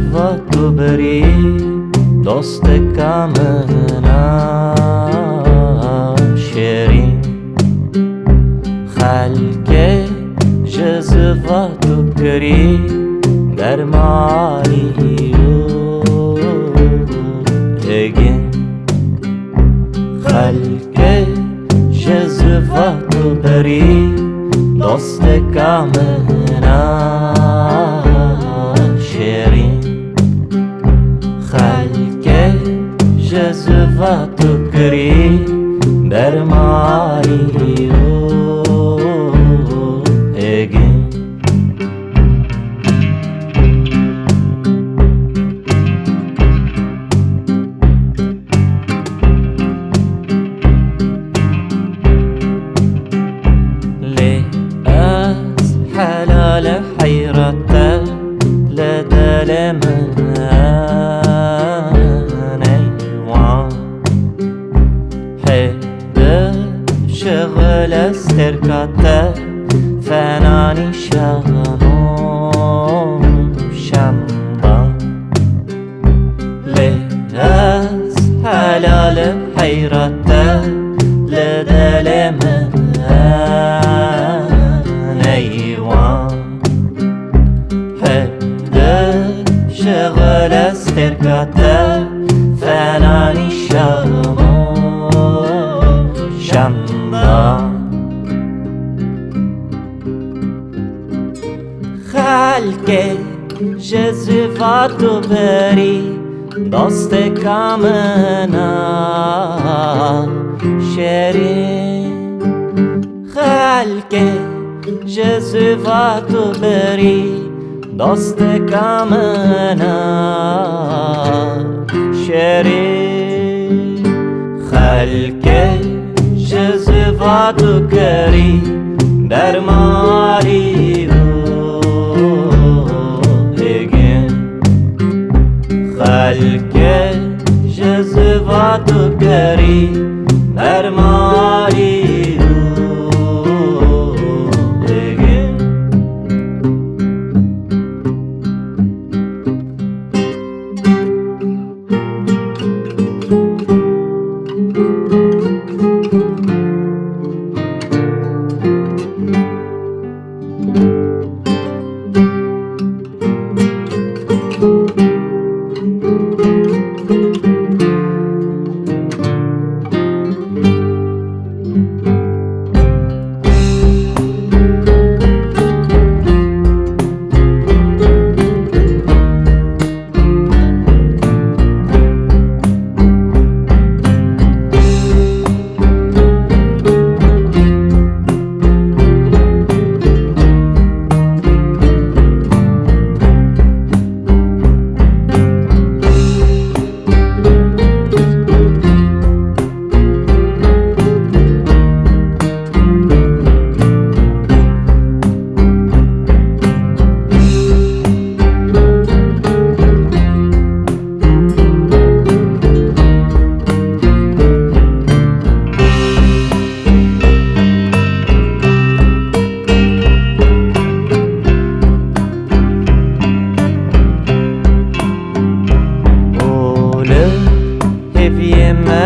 جزوة بری دوست کامنا شیرین خلق جزوة بری در مالی اگین خلق جزوة بری دوست کامنا شیرین خلق جزوة بری در مالی اگین حلال حيرته لدل من أيوان حيد شغل استركاته فناني شانو شمبان ليس حلال حيرته لدل من شغل استركاته فناني شمبان خلق جزوة بری دوست کامنا شیرین خلق جزوة بری دوست کامنا شیرین خلق جزوة بری در مالی اگین خلق جزوة بری در مالی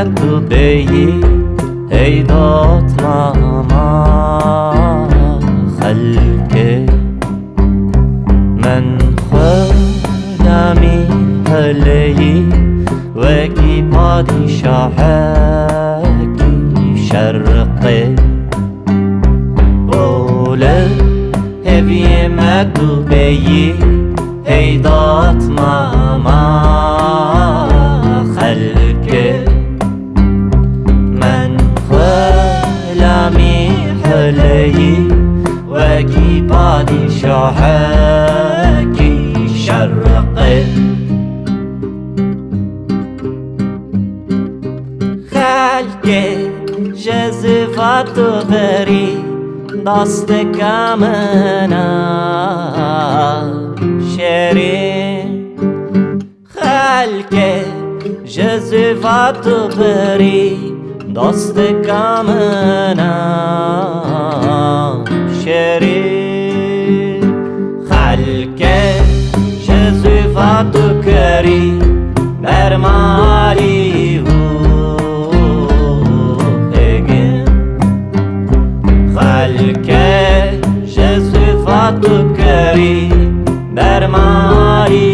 تو بیی ای داد ماما خلقه من خدمی حلی وکی پادشاهکی شرقه اوله هوی مدو بیی ای داد ماما خلقه حلی وکی پادشاهکی شرقه خلق جزوة بری دوست کامنا شیرین خلق جزوة بری دوست کامنا شیرین خلق جزوة بری بر مالی و هگن خلکه جزفات کری بر مالی